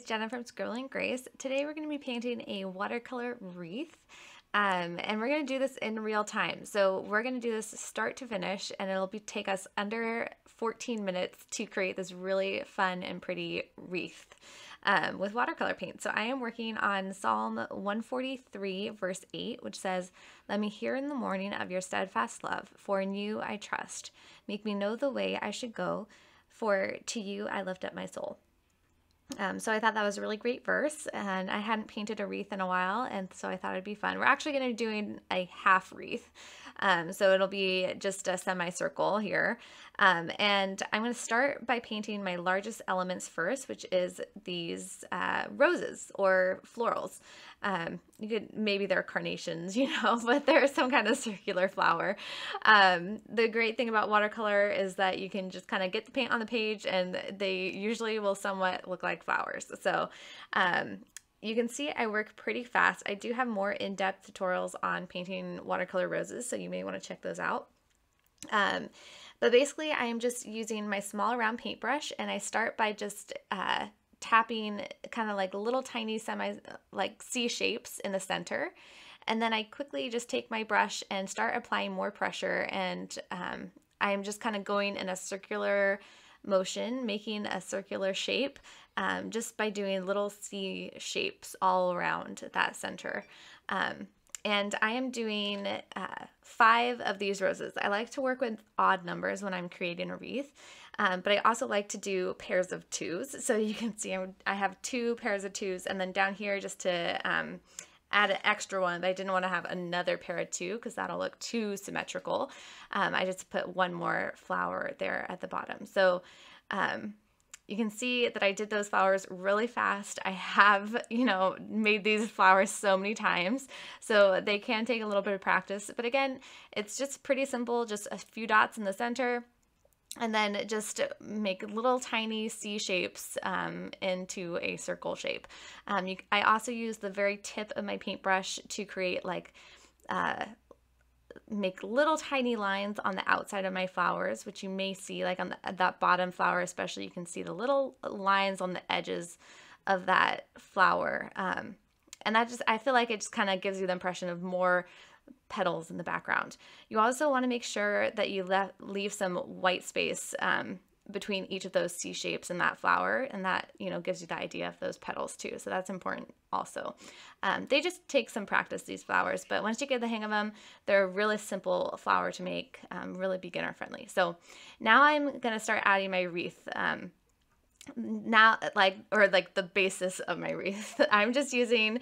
Jenna from Scribbling Grace. Today we're going to be painting a watercolor wreath, and we're going to do this in real time. So we're going to do this start to finish, and it'll take us under 14 minutes to create this really fun and pretty wreath with watercolor paint. So I am working on Psalm 143 verse 8, which says, "Let me hear in the morning of your steadfast love, for in you I trust. Make me know the way I should go, for to you I lift up my soul." So I thought that was a really great verse, and I hadn't painted a wreath in a while, and so I thought it'd be fun. We're actually going to be doing a half wreath, so it'll be just a semicircle here, and I'm going to start by painting my largest elements first, which is these roses or florals. Maybe they're carnations, but they're some kind of circular flower. The great thing about watercolor is that you can just kind of get the paint on the page, and they usually will somewhat look like flowers. So you can see I work pretty fast. I do have more in-depth tutorials on painting watercolor roses, so you may want to check those out. But basically I am just using my small round paintbrush, and I start by just tapping kind of like little tiny like C shapes in the center, and then I quickly just take my brush and start applying more pressure, and I'm just kind of going in a circular motion, making a circular shape just by doing little C shapes all around that center. And I am doing 5 of these roses. I like to work with odd numbers when I'm creating a wreath, but I also like to do pairs of 2s. So you can see I have 2 pairs of 2s, and then down here just to add an extra one, but I didn't want to have another pair of 2 because that'll look too symmetrical. I just put one more flower there at the bottom. So you can see that I did those flowers really fast. I have, made these flowers so many times, so they can take a little bit of practice. But again, it's just pretty simple, just a few dots in the center, and then just make little tiny C shapes into a circle shape. I also use the very tip of my paintbrush to create make little tiny lines on the outside of my flowers, which you may see like on that bottom flower especially. You can see the little lines on the edges of that flower, and I feel like it just kind of gives you the impression of more petals in the background. You also want to make sure that you leave some white space between each of those C shapes in that flower, and that gives you the idea of those petals too, so that's important also. They just take some practice, these flowers, but once you get the hang of them, they're a really simple flower to make, really beginner friendly. So now I'm gonna start adding my wreath. Now the basis of my wreath. I'm just using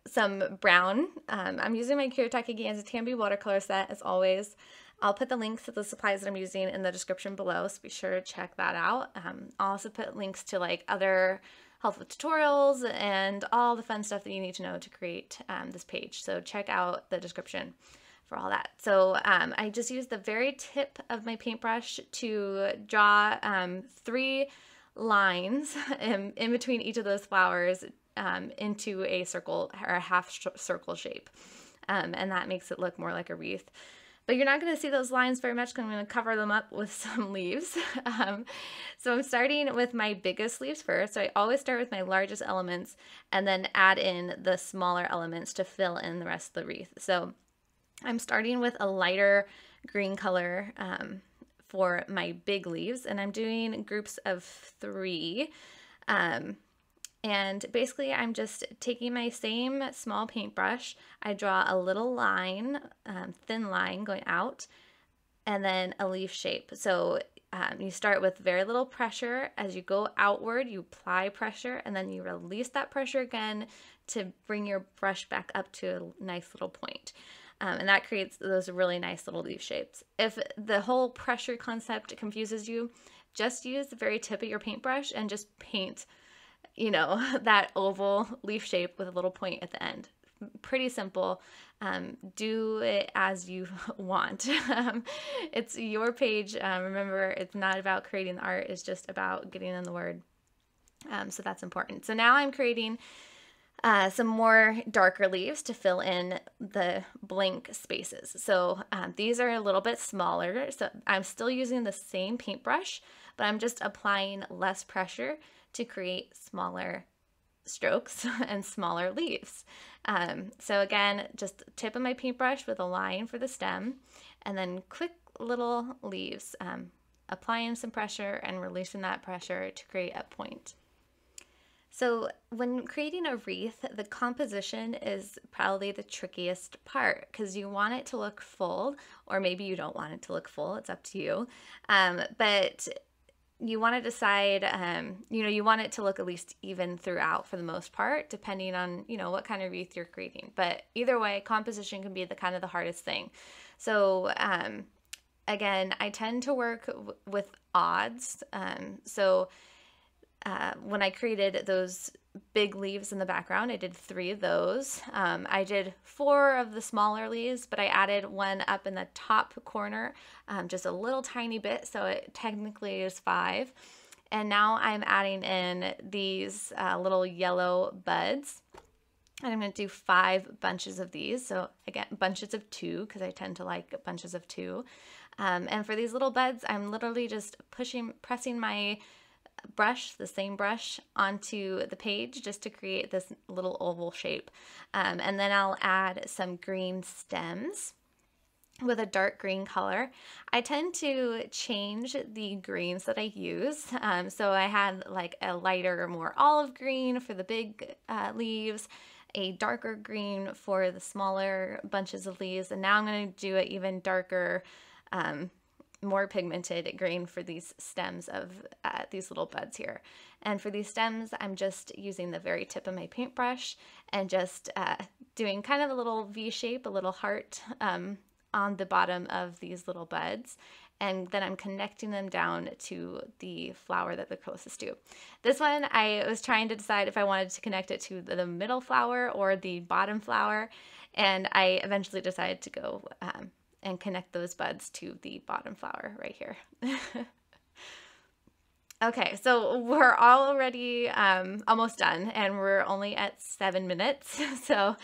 some brown. I'm using my Kuretake Gansai Tambi watercolor set as always. I'll put the links to the supplies that I'm using in the description below, so be sure to check that out. I'll also put links to other helpful tutorials and all the fun stuff that you need to know to create this page. So check out the description for all that. So I just used the very tip of my paintbrush to draw 3 lines in between each of those flowers into a circle or a half circle shape, and that makes it look more like a wreath. But you're not going to see those lines very much because I'm going to cover them up with some leaves. So I'm starting with my biggest leaves first. So I always start with my largest elements and then add in the smaller elements to fill in the rest of the wreath. So I'm starting with a lighter green color for my big leaves, and I'm doing groups of 3. And basically I'm just taking my same small paintbrush. I draw a little line, thin line going out, and then a leaf shape. So you start with very little pressure. As you go outward, you apply pressure, and then you release that pressure again to bring your brush back up to a nice little point. And that creates those really nice little leaf shapes. If the whole pressure concept confuses you, just use the very tip of your paintbrush and just paint that oval leaf shape with a little point at the end. Pretty simple. Do it as you want. It's your page. Remember, it's not about creating the art, it's just about getting in the word. So that's important. So now I'm creating some more darker leaves to fill in the blank spaces. So these are a little bit smaller, so I'm still using the same paintbrush, but I'm just applying less pressure to create smaller strokes and smaller leaves. So again, just tip of my paintbrush with a line for the stem, and then quick little leaves, applying some pressure and releasing that pressure to create a point. So when creating a wreath, the composition is probably the trickiest part because you want it to look full, or maybe you don't want it to look full, it's up to you. But you want to decide, you want it to look at least even throughout for the most part, depending on, what kind of wreath you're creating. But either way, composition can be the kind of the hardest thing. So again, I tend to work with odds. When I created those big leaves in the background, I did 3 of those. I did 4 of the smaller leaves, but I added one up in the top corner, just a little tiny bit, so it technically is 5. And now I'm adding in these little yellow buds. And I'm going to do 5 bunches of these. So again, bunches of 2, because I tend to like bunches of 2. And for these little buds, I'm literally just pressing my brush, the same brush, onto the page just to create this little oval shape. And then I'll add some green stems with a dark green color. I tend to change the greens that I use. So I had like a lighter, more olive green for the big leaves, a darker green for the smaller bunches of leaves, and now I'm going to do an even darker, more pigmented green for these stems of these little buds here. And for these stems, I'm just using the very tip of my paintbrush and just doing kind of a little V shape, a little heart on the bottom of these little buds. And then I'm connecting them down to the flower that they're closest to. This one, I was trying to decide if I wanted to connect it to the middle flower or the bottom flower. And I eventually decided to go and connect those buds to the bottom flower right here. Okay, so we're already almost done, and we're only at 7 minutes. So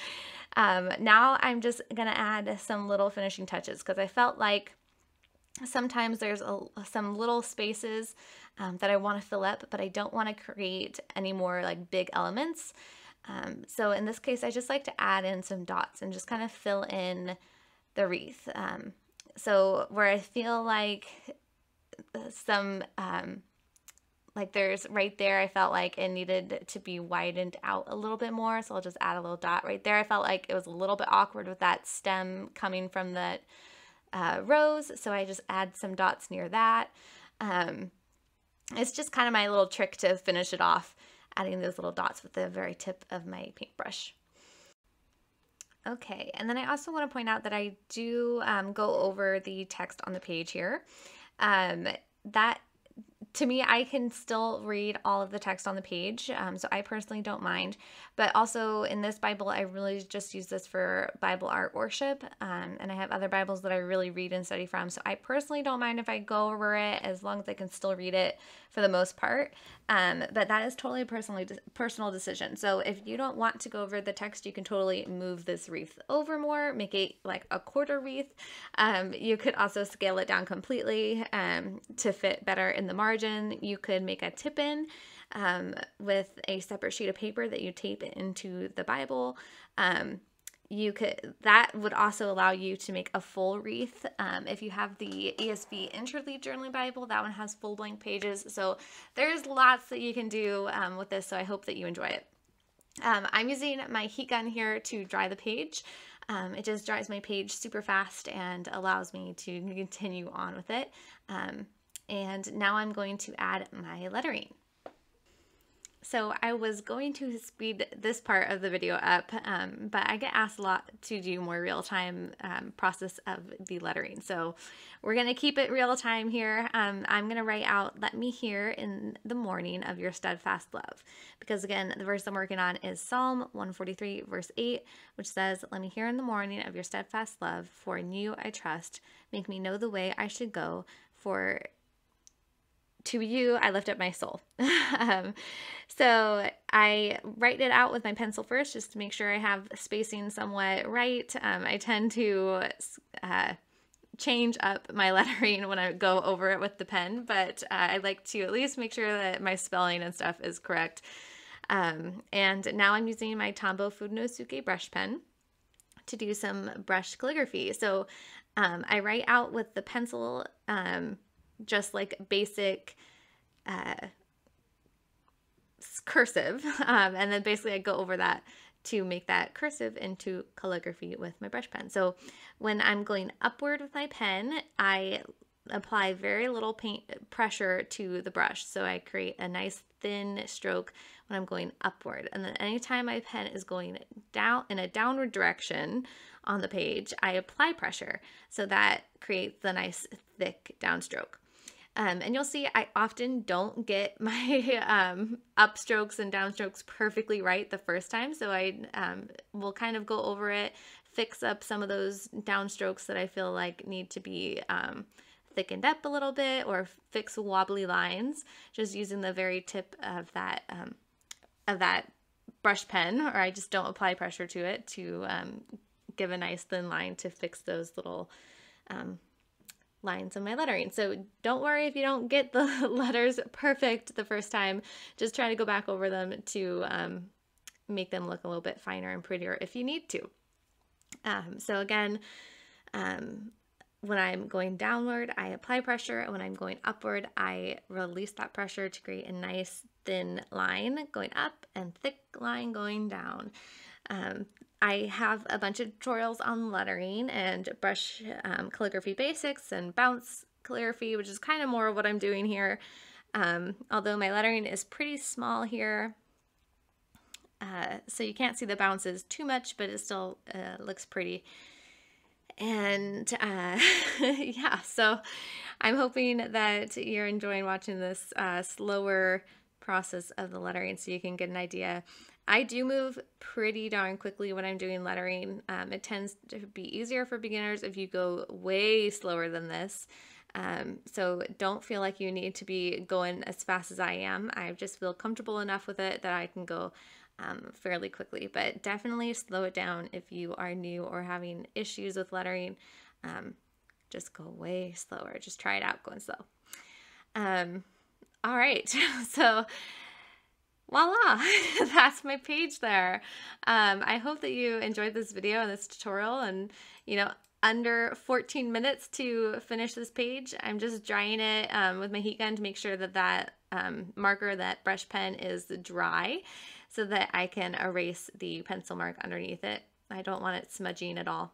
now I'm just gonna add some little finishing touches because I felt like sometimes there's some little spaces that I want to fill up, but I don't want to create any more like big elements. So in this case, I just like to add in some dots and just kind of fill in the wreath. So where I feel like some, like there's right there, I felt like it needed to be widened out a little bit more. So I'll just add a little dot right there. I felt like it was a little bit awkward with that stem coming from that rose. So I just add some dots near that. It's just kind of my little trick to finish it off, adding those little dots with the very tip of my paintbrush. Okay, and then I also want to point out that I do go over the text on the page here. That, to me, I can still read all of the text on the page, so I personally don't mind. But also in this Bible, I really just use this for Bible art worship, and I have other Bibles that I really read and study from, so I personally don't mind if I go over it as long as I can still read it for the most part. But that is totally a personal decision. So if you don't want to go over the text, you can totally move this wreath over more, make it like a quarter wreath. You could also scale it down completely to fit better in the margin. You could make a tip-in with a separate sheet of paper that you tape into the Bible. That would also allow you to make a full wreath. If you have the ESV Interleaved Journaling Bible, that one has full blank pages. So there's lots that you can do with this, so I hope that you enjoy it. I'm using my heat gun here to dry the page. It just dries my page super fast and allows me to continue on with it. And now I'm going to add my lettering. So I was going to speed this part of the video up, but I get asked a lot to do more real-time process of the lettering. So we're going to keep it real-time here. I'm going to write out, "Let me hear in the morning of your steadfast love." Because again, the verse I'm working on is Psalm 143 verse 8, which says, "Let me hear in the morning of your steadfast love, for in you I trust. Make me know the way I should go, for to you I lift up my soul." So I write it out with my pencil first just to make sure I have spacing somewhat right. I tend to change up my lettering when I go over it with the pen, but I like to at least make sure that my spelling and stuff is correct. And now I'm using my Tombow Fudenosuke brush pen to do some brush calligraphy. So I write out with the pencil, just like basic cursive, and then basically I go over that to make that cursive into calligraphy with my brush pen. So when I'm going upward with my pen, I apply very little paint pressure to the brush. So I create a nice thin stroke when I'm going upward. And then anytime my pen is going down in a downward direction on the page, I apply pressure. So that creates the nice thick downstroke. And you'll see I often don't get my upstrokes and downstrokes perfectly right the first time. So I will kind of go over it, fix up some of those downstrokes that I feel like need to be thickened up a little bit, or fix wobbly lines, just using the very tip of that brush pen, or I just don't apply pressure to it to give a nice thin line to fix those little lines in my lettering. So don't worry if you don't get the letters perfect the first time. Just try to go back over them to make them look a little bit finer and prettier if you need to. So again, when I'm going downward, I apply pressure, and when I'm going upward, I release that pressure to create a nice thin line going up and thick line going down. I have a bunch of tutorials on lettering and brush calligraphy basics and bounce calligraphy, which is kind of more of what I'm doing here. Although my lettering is pretty small here, so you can't see the bounces too much, but it still looks pretty. And yeah, so I'm hoping that you're enjoying watching this slower process of the lettering so you can get an idea. I do move pretty darn quickly when I'm doing lettering. It tends to be easier for beginners if you go way slower than this. So don't feel like you need to be going as fast as I am. I just feel comfortable enough with it that I can go fairly quickly, but definitely slow it down if you are new or having issues with lettering. Just go way slower. Just try it out going slow. All right, so voila, that's my page there. I hope that you enjoyed this video and this tutorial, and under 14 minutes to finish this page. I'm just drying it with my heat gun to make sure that that marker, that brush pen, is dry so that I can erase the pencil mark underneath it. I don't want it smudging at all.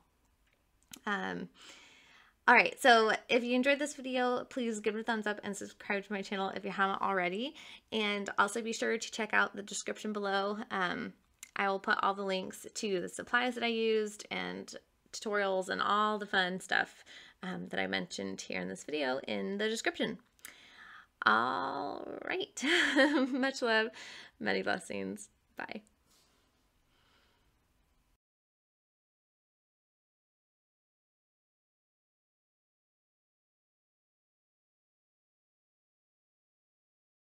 All right, so if you enjoyed this video, please give it a thumbs up and subscribe to my channel if you haven't already. And also be sure to check out the description below. I will put all the links to the supplies that I used and tutorials and all the fun stuff that I mentioned here in this video in the description. All right, much love, many blessings, bye.